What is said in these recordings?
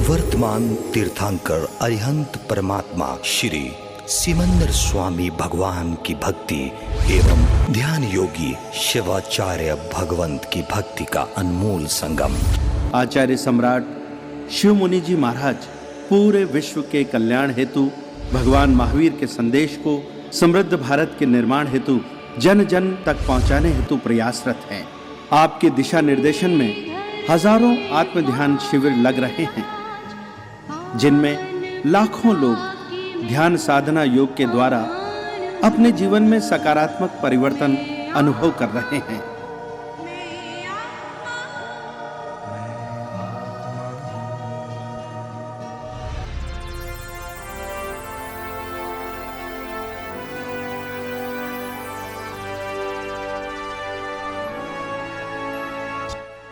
वर्तमान तीर्थंकर अरिहंत परमात्मा श्री सिमंदर स्वामी भगवान की भक्ति एवं ध्यान योगी शिवाचार्य भगवंत की भक्ति का अनमोल संगम। आचार्य सम्राट शिव मुनि जी महाराज पूरे विश्व के कल्याण हेतु भगवान महावीर के संदेश को समृद्ध भारत के निर्माण हेतु जन जन तक पहुंचाने हेतु प्रयासरत हैं। आपके दिशा निर्देशन में हजारों आत्म ध्यान शिविर लग रहे हैं, जिनमें लाखों लोग ध्यान साधना योग के द्वारा अपने जीवन में सकारात्मक परिवर्तन अनुभव कर रहे हैं।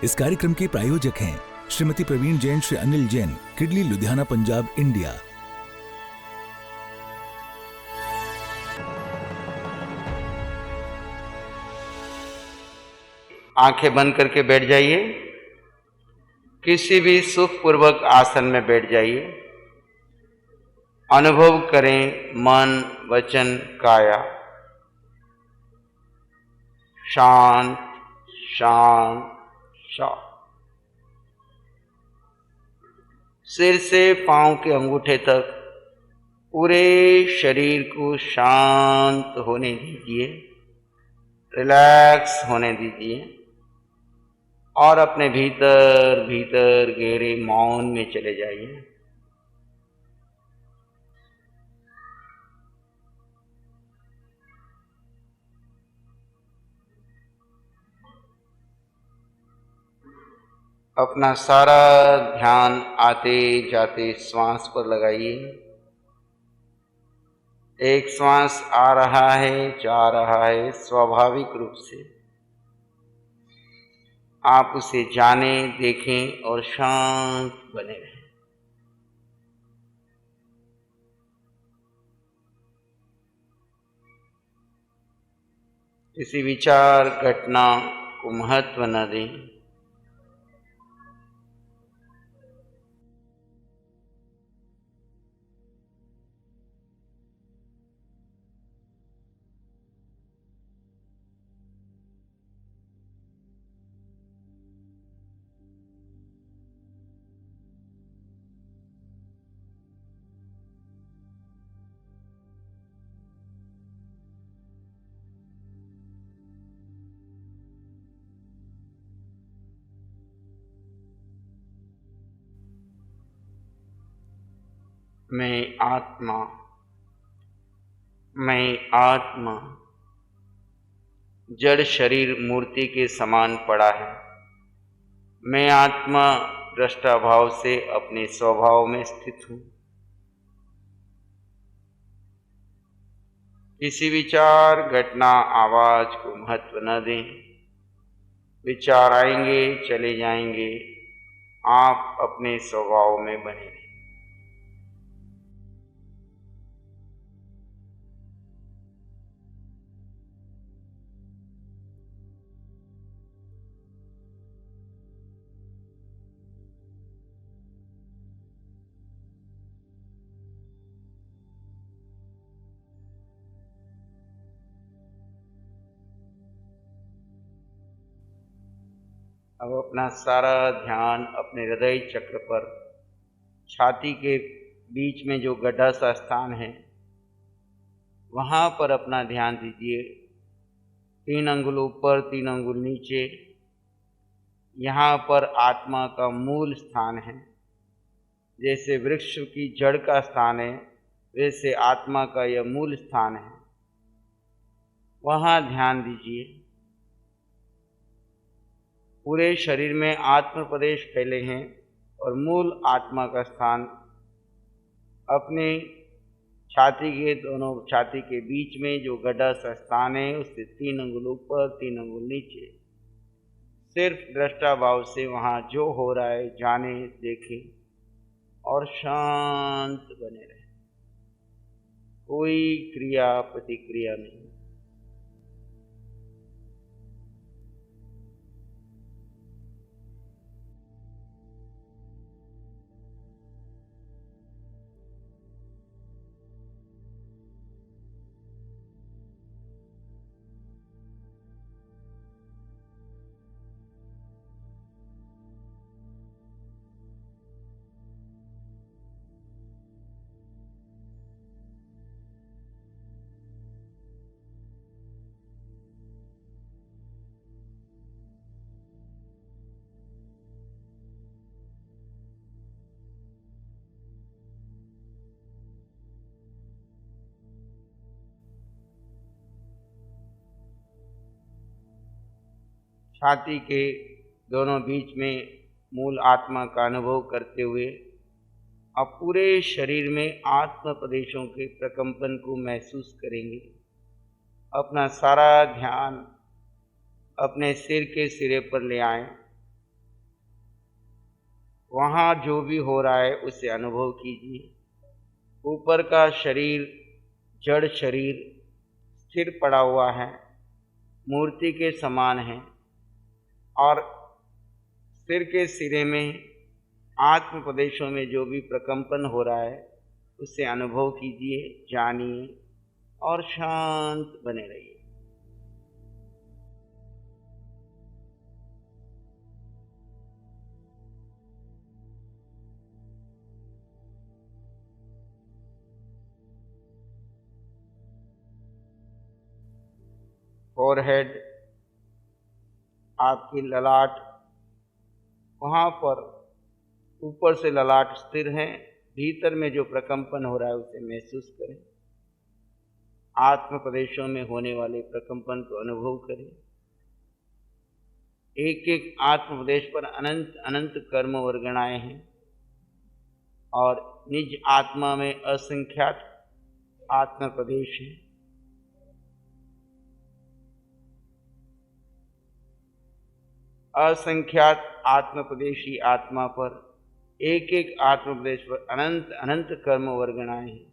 इस कार्यक्रम के प्रायोजक हैं श्रीमती प्रवीण जैन, श्री अनिल जैन, किडली, लुधियाना, पंजाब, इंडिया। आंखें बंद करके बैठ जाइए। किसी भी सुखपूर्वक आसन में बैठ जाइए। अनुभव करें मन, वचन, काया शांत शांत शांत। सिर से पांव के अंगूठे तक पूरे शरीर को शांत होने दीजिए, रिलैक्स होने दीजिए और अपने भीतर भीतर गहरे मौन में चले जाइए। अपना सारा ध्यान आते जाते श्वास पर लगाइए। एक श्वास आ रहा है, जा रहा है, स्वाभाविक रूप से आप उसे जाने, देखें और शांत बने रहें। किसी विचार घटना को महत्व न दें। मैं आत्मा जड़ शरीर मूर्ति के समान पड़ा है। मैं आत्मा दृष्टा भाव से अपने स्वभाव में स्थित हूँ। किसी विचार घटना आवाज को महत्व न दें। विचार आएंगे, चले जाएंगे, आप अपने स्वभाव में बने रहें। अब अपना सारा ध्यान अपने हृदय चक्र पर, छाती के बीच में जो गड्ढा सा स्थान है वहाँ पर अपना ध्यान दीजिए। 3 अंगुल ऊपर, 3 अंगुल नीचे। यहाँ पर आत्मा का मूल स्थान है। जैसे वृक्ष की जड़ का स्थान है, वैसे आत्मा का यह मूल स्थान है। वहाँ ध्यान दीजिए। पूरे शरीर में आत्म प्रदेश फैले हैं और मूल आत्मा का स्थान अपने छाती के दोनों छाती के बीच में जो गड्ढा सा स्थान है उससे 3 अंगुल ऊपर, 3 अंगुल नीचे। सिर्फ दृष्टा भाव से वहाँ जो हो रहा है जाने, देखें और शांत बने रहें। कोई क्रिया प्रतिक्रिया नहीं। छाती के दोनों बीच में मूल आत्मा का अनुभव करते हुए अब पूरे शरीर में आत्म प्रदेशों के प्रकंपन को महसूस करेंगे। अपना सारा ध्यान अपने सिर के सिरे पर ले आएं। वहाँ जो भी हो रहा है उसे अनुभव कीजिए। ऊपर का शरीर, जड़ शरीर स्थिर पड़ा हुआ है, मूर्ति के समान है, और सिर के सिरे में आत्म प्रदेशों में जो भी प्रकंपन हो रहा है उसे अनुभव कीजिए, जानिए और शांत बने रहिए। फोरहेड, आपकी ललाट, वहाँ पर ऊपर से ललाट स्थिर है, भीतर में जो प्रकंपन हो रहा है उसे महसूस करें। आत्म प्रदेशों में होने वाले प्रकंपन को अनुभव करें। एक एक आत्म प्रदेश पर अनंत अनंत कर्म और गणाएं हैं और निज आत्मा में असंख्यात आत्म प्रदेश हैं। असंख्यात आत्म प्रदेशी आत्मा पर, एक एक आत्म प्रदेश पर अनंत अनंत कर्म वर्गणाएं हैं।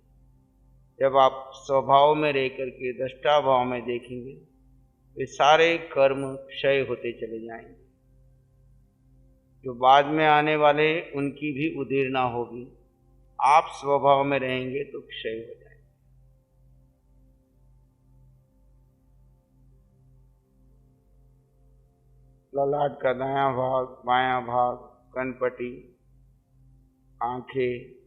जब आप स्वभाव में रहकर के दृष्टा भाव में देखेंगे, वे सारे कर्म क्षय होते चले जाएंगे। जो बाद में आने वाले उनकी भी उदीरना होगी। आप स्वभाव में रहेंगे तो क्षय हो जाएंगे। ललाट का दायां भाग, बायां भाग, कनपटी, आंखें,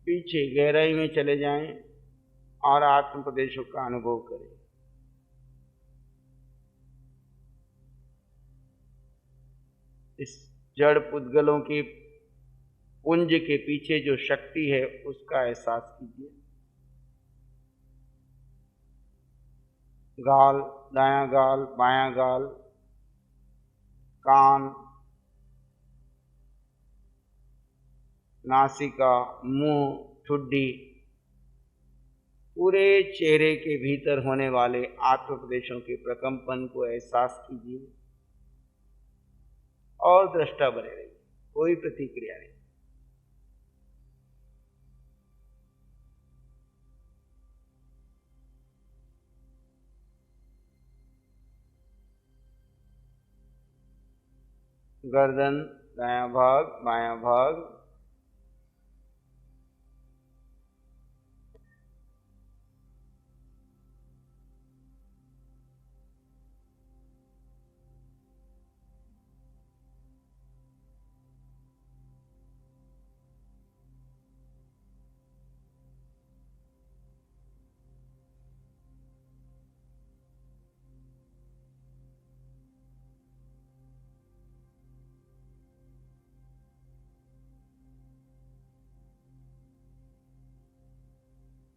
पीछे गहराई में चले जाएं और आत्म प्रदेशों का अनुभव करें। इस जड़ पुद्गलों के पुंज के पीछे जो शक्ति है उसका एहसास कीजिए। गाल, दायां गाल, बायां गाल, कान, नासिका, मुंह, ठुड्डी, पूरे चेहरे के भीतर होने वाले आत्म प्रदेशों के प्रकंपन को एहसास कीजिए और दृष्टा बने रहिए। कोई प्रतिक्रिया नहीं। गर्दन, दायां भाग, बायां भाग,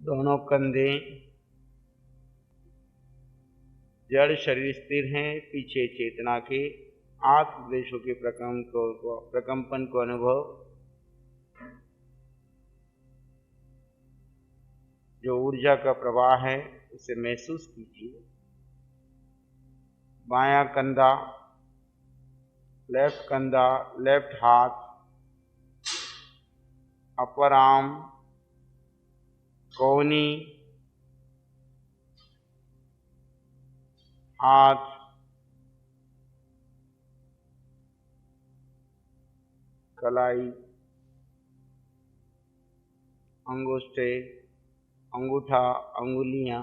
दोनों कंधे, जड़ शरीर स्थिर हैं, पीछे चेतना के आत्म प्रदेशों के प्रकंपन को अनुभव, जो ऊर्जा का प्रवाह है उसे महसूस कीजिए। बायां कंधा, लेफ्ट कंधा, लेफ्ट हाथ, अपर आर्म, कोहनी, हाथ, कलाई, अंगूठे, अंगूठा, अंगुलियां,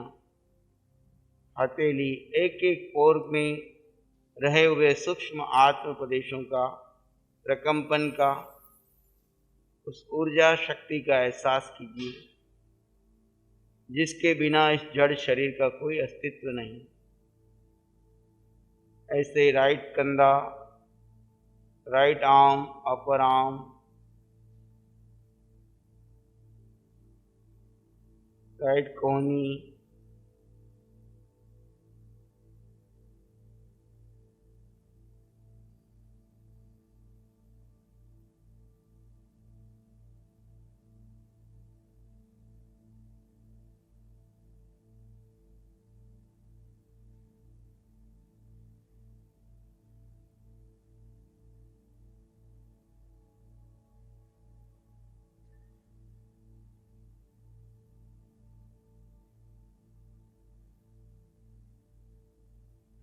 हथेली, एक एक पोर में रहे हुए सूक्ष्म आत्म प्रदेशों का प्रकंपन का, उस ऊर्जा शक्ति का एहसास कीजिए जिसके बिना इस जड़ शरीर का कोई अस्तित्व नहीं। ऐसे राइट कंधा, right arm, upper arm, right कोहनी,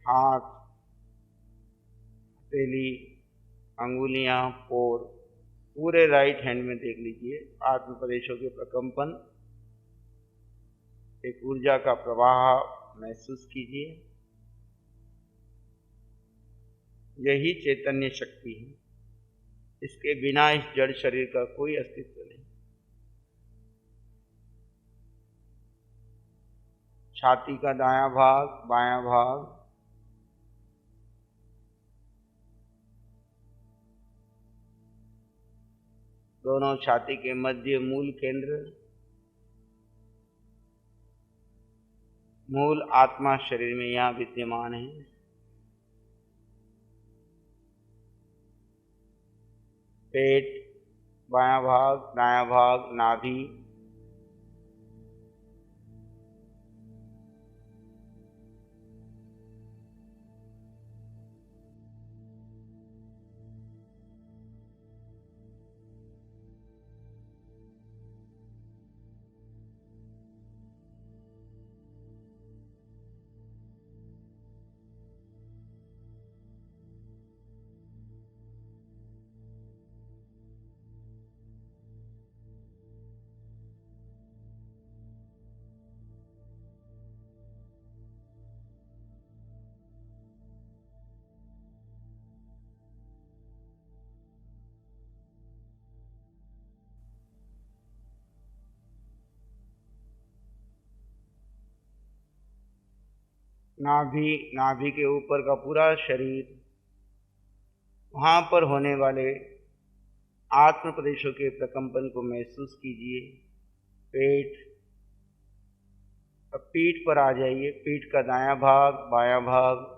हाथ, हथेली, अंगुलियां, पोर, पूरे राइट हैंड में देख लीजिए आत्म प्रदेशों के प्रकंपन, एक ऊर्जा का प्रवाह महसूस कीजिए। यही चैतन्य शक्ति है, इसके बिना इस जड़ शरीर का कोई अस्तित्व नहीं। छाती का दायां भाग, बायां भाग, दोनों छाती के मध्य मूल केंद्र, मूल आत्मा शरीर में यहाँ विद्यमान है। पेट, बायां भाग, दायां भाग, नाभि, नाभि, नाभि के ऊपर का पूरा शरीर, वहां पर होने वाले आत्म प्रदेशों के प्रकंपन को महसूस कीजिए। पेट, अब पीठ पर आ जाइए, पीठ का दायां भाग, बायां भाग,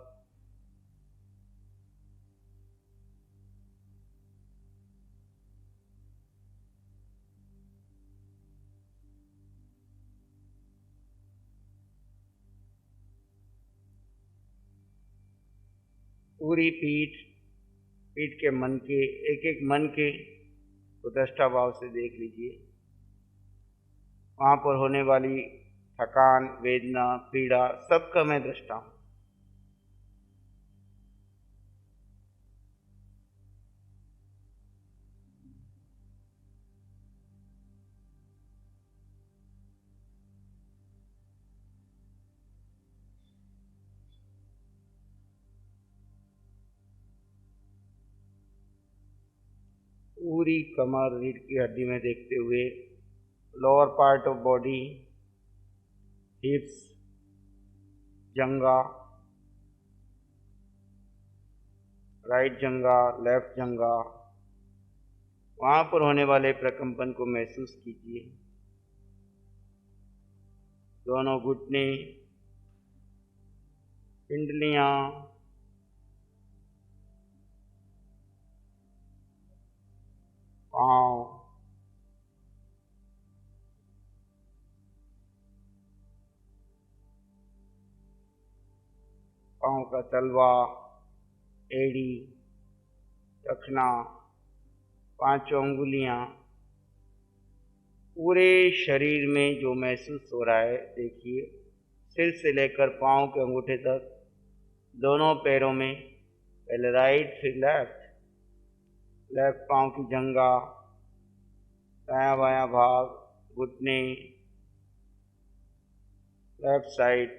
पूरी पीठ, पीठ के मन के एक एक मन के को दृष्टा भाव से देख लीजिए। वहां पर होने वाली थकान, वेदना, पीड़ा, सबका मैं दृष्टा हूं। पूरी कमर, रीढ़ की हड्डी में देखते हुए lower part of body, hips, जंगा, राइट जंगा, लेफ्ट जंगा, वहां पर होने वाले प्रकंपन को महसूस कीजिए। दोनों घुटने, पिंडलियां, पांव, पांव का तलवा, एड़ी, टखना, पांचों अंगुलियां, पूरे शरीर में जो महसूस हो रहा है देखिए। सिर से लेकर पांव के अंगूठे तक, दोनों पैरों में, पहले राइट फिर लेफ्ट, लेफ्ट पांव की जंगा, दायां बायां भाग, घुटने, लेफ्ट साइड,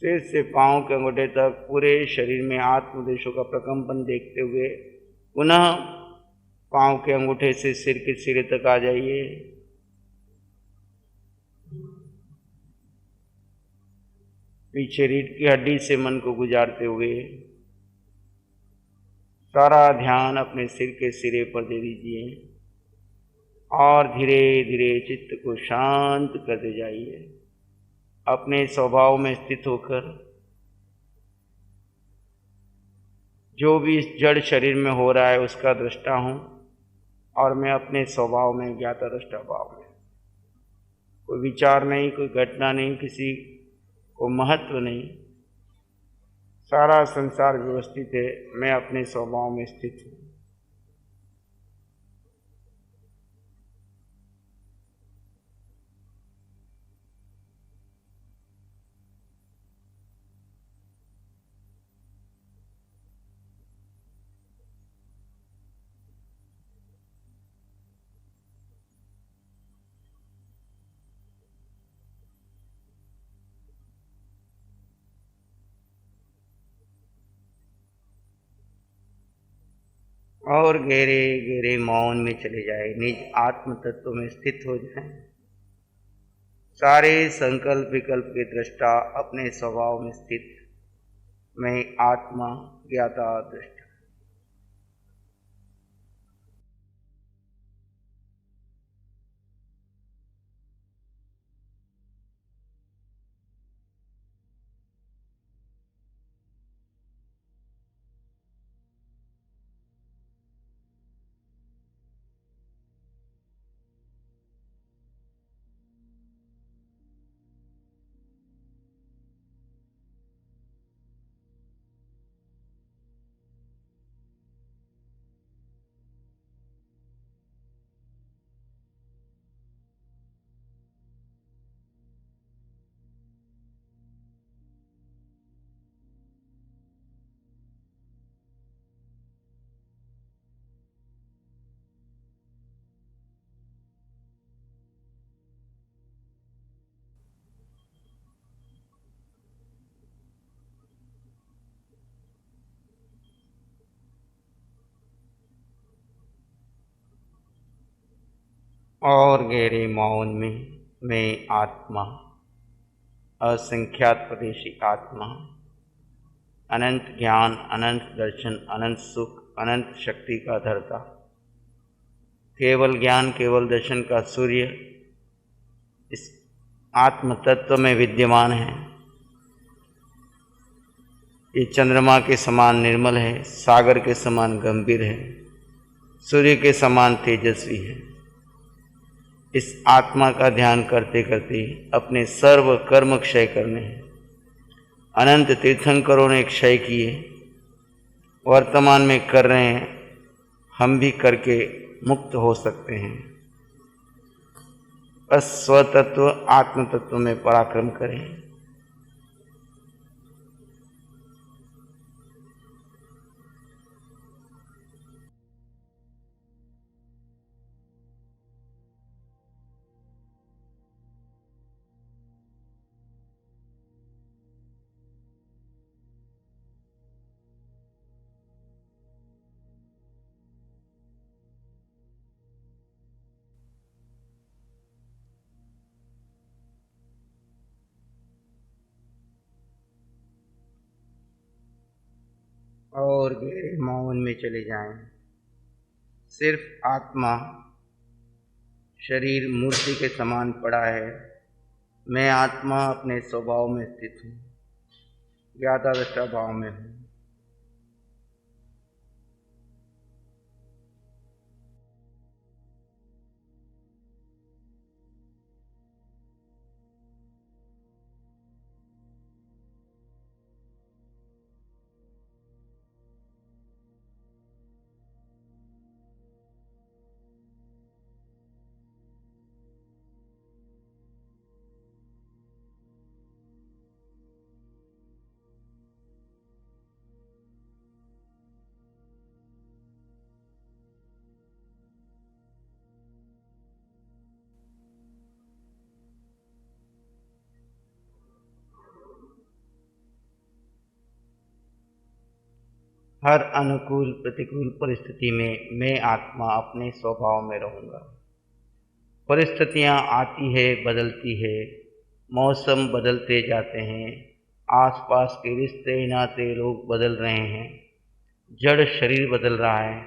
सिर से पांव के अंगूठे तक पूरे शरीर में आत्मदेशों का प्रकंपन देखते हुए पुनः पांव के अंगूठे से सिर के सिरे तक आ जाइए। पीछे रीढ़ की हड्डी से मन को गुजारते हुए सारा ध्यान अपने सिर के सिरे पर दे दीजिए और धीरे धीरे चित्त को शांत करते जाइए। अपने स्वभाव में स्थित होकर जो भी इस जड़ शरीर में हो रहा है उसका दृष्टा हूँ और मैं अपने स्वभाव में ज्ञाता दृष्टा भाव में। कोई विचार नहीं, कोई घटना नहीं, किसी को महत्व नहीं, सारा संसार व्यवस्थित है, मैं अपने स्वभाव में स्थित हूँ। और गहरे गहरे मौन में चले जाए, निज आत्म तत्व में स्थित हो जाए। सारे संकल्प विकल्प के दृष्टा अपने स्वभाव में स्थित, मैं आत्मा ज्ञाता दृष्टा। और गहरे मौन में मैं आत्मा, असंख्यात प्रदेशी आत्मा, अनंत ज्ञान, अनंत दर्शन, अनंत सुख, अनंत शक्ति का धर्ता, केवल ज्ञान केवल दर्शन का सूर्य इस आत्म तत्व में विद्यमान है। ये चंद्रमा के समान निर्मल है, सागर के समान गंभीर है, सूर्य के समान तेजस्वी है। इस आत्मा का ध्यान करते करते अपने सर्व कर्म क्षय करने हैं। अनंत तीर्थंकरों ने क्षय किए, वर्तमान में कर रहे हैं, हम भी करके मुक्त हो सकते हैं। बस स्वतत्व आत्म तत्व में पराक्रम करें। और गहरे मौन में चले जाएं। सिर्फ आत्मा, शरीर मूर्ति के समान पड़ा है। मैं आत्मा अपने स्वभाव में स्थित हूँ, ज्ञाता दृष्टा भाव में हूँ। हर अनुकूल प्रतिकूल परिस्थिति में मैं आत्मा अपने स्वभाव में रहूँगा। परिस्थितियाँ आती है, बदलती है, मौसम बदलते जाते हैं, आसपास के रिश्ते नाते लोग बदल रहे हैं, जड़ शरीर बदल रहा है,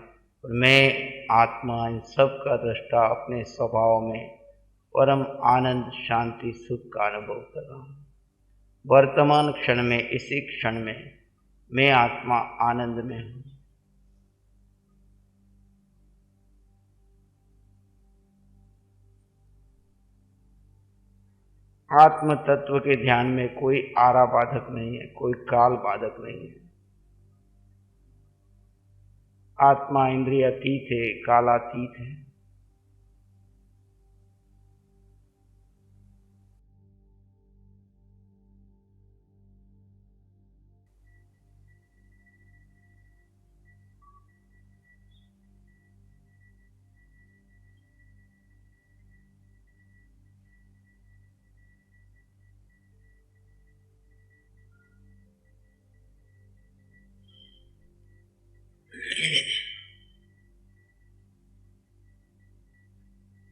और मैं आत्मा इन सब का दृष्टा अपने स्वभाव में परम आनंद शांति सुख का अनुभव कर रहा हूँ। वर्तमान क्षण में, इसी क्षण में मैं आत्मा आनंद में हूँ। आत्म तत्व के ध्यान में कोई आरा बाधक नहीं है, कोई काल बाधक नहीं है। आत्मा इंद्रिय अतीत है, कालातीत है।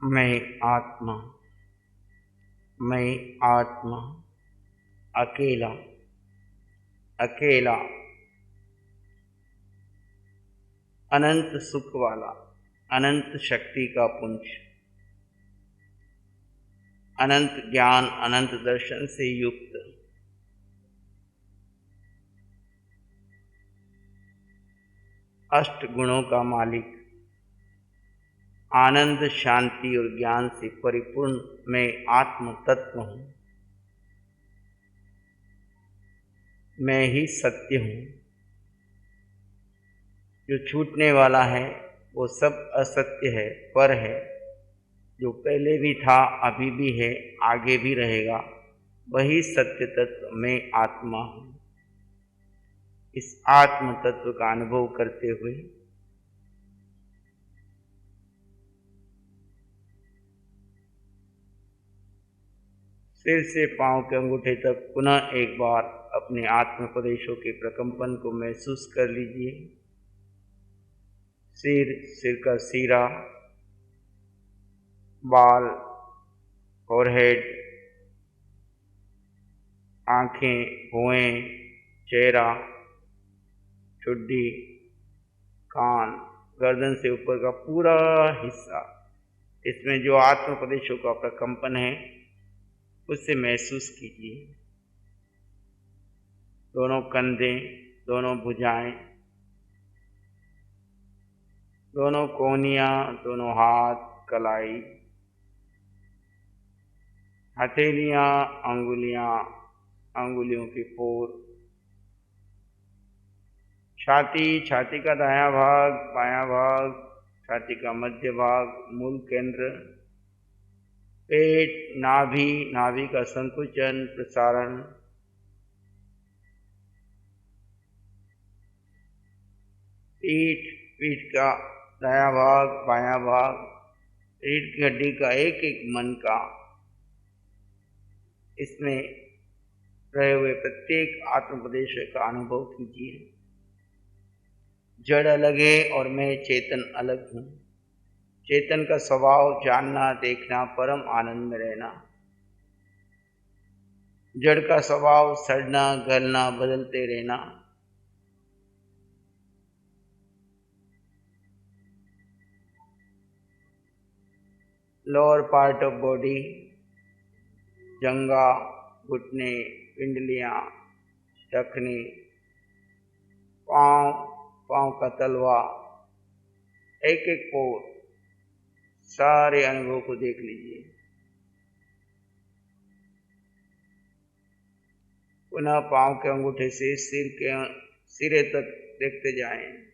मैं आत्मा, मैं आत्मा, अकेला, अकेला, अनंत सुख वाला, अनंत शक्ति का पुंज, अनंत ज्ञान, अनंत दर्शन से युक्त, अष्ट गुणों का मालिक, आनंद शांति और ज्ञान से परिपूर्ण मैं आत्म तत्व हूँ। मैं ही सत्य हूँ। जो छूटने वाला है वो सब असत्य है, पर है। जो पहले भी था, अभी भी है, आगे भी रहेगा, वही सत्य तत्व मैं आत्मा हूँ। इस आत्म तत्व का अनुभव करते हुए सिर से पांव के अंगूठे तक पुनः एक बार अपने आत्म प्रदेशों के प्रकंपन को महसूस कर लीजिए। सिर, सिर का सीरा, बाल, फोरहेड, आंखें, भुएं, चेहरा, ठुड्डी, कान, गर्दन से ऊपर का पूरा हिस्सा, इसमें जो आत्म प्रदेशों का प्रकंपन है उससे महसूस कीजिए। दोनों कंधे, दोनों भुजाएं, दोनों कोहनियां, दोनों हाथ, कलाई, हथेलियां, अंगुलियां, अंगुलियों के पोर, छाती, छाती का दायां भाग, बायां भाग, छाती का मध्य भाग, मूल केंद्र, पेट, नाभि, नाभि का संकुचन, प्रसारण, पीठ, पीठ का दायां भाग, बायां भाग, रीढ़ की हड्डी का एक एक मन का, इसमें रहे हुए प्रत्येक आत्म प्रदेश का अनुभव कीजिए। जड़ अलग है और मैं चेतन अलग हूँ। चेतन का स्वभाव जानना, देखना, परम आनंद में रहना। जड़ का स्वभाव सड़ना, गलना, बदलते रहना। लोअर पार्ट ऑफ बॉडी, जंगा, घुटने, पिंडलियां, टखनी, पाँव, पाँव का तलवा, एक एक पोर, सारे अनुभव को देख लीजिए। पुनः पाँव के अंगूठे से सिर के सिरे तक देखते जाएं।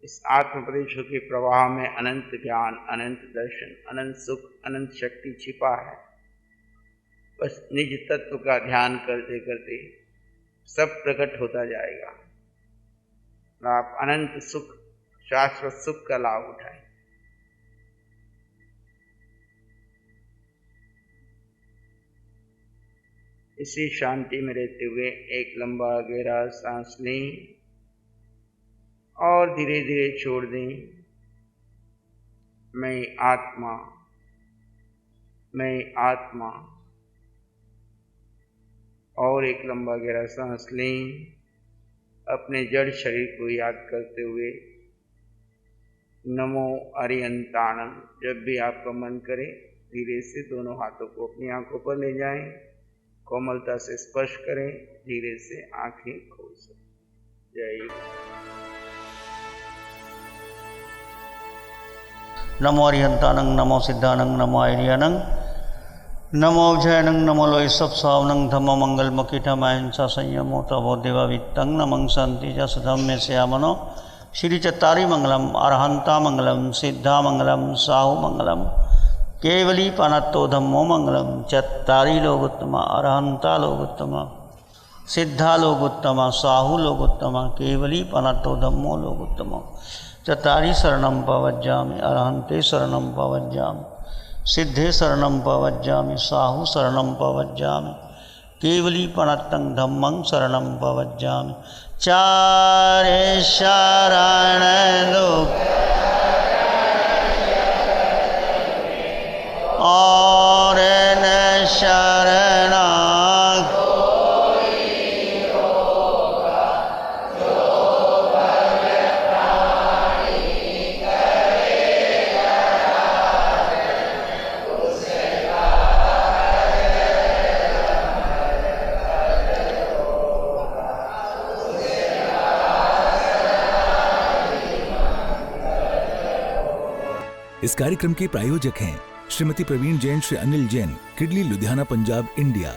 इस आत्म प्रदेशों के प्रवाह में अनंत ज्ञान, अनंत दर्शन, अनंत सुख, अनंत शक्ति छिपा है। बस निज तत्व का ध्यान करते करते सब प्रकट होता जाएगा और आप अनंत सुख, शाश्वत सुख का लाभ उठाएं। इसी शांति में रहते हुए एक लंबा गहरा सांस लें और धीरे धीरे छोड़ दें। मैं आत्मा, मैं आत्मा, और एक लंबा गहरा सांस लें। अपने जड़ शरीर को याद करते हुए नमो अरिहंताणं, जब भी आपका मन करे धीरे से दोनों हाथों को अपनी आंखों पर ले जाएं, कोमलता से स्पर्श करें, धीरे से आंखें खोल सकते। जय नमो अरिहंतानं, नमो सिद्धानं, नमो आर्यानं, नमो अभ्ययनं, नमो लोयसप्सावनं, धम्म मंगल मकीठम अहिंसा संयमो तवो देवावित्तं, नमं शांति च सधम्य श्यामनो, श्री चत्तारी मंगलम, अरहंता मंगलम, सिद्धा मंगलम, साहु मंगलम, केवली पानत्तो धम्मो मंगलम। चत्तारी लोग उत्तमा, अरहंता लोग उत्तमा, सिद्धा लोग उत्तमा, साहु लोग उत्तमा, केवली पानत्तो धम्मो लोग उत्तमा। चत्तारी शरणं पवज्जामि, अरहंते शरणं पवज्जामि, सिद्धे शरणं पवज्जामि, साहु शरणं पवज्जामि, केवली पणत्तं धम्मं शरणं पवज्जामि। चारे शरण लोक और न शरणा इस कार्यक्रम के प्रायोजक हैं श्रीमती प्रवीण जैन, श्री अनिल जैन, किडली लुधियाना पंजाब, इंडिया।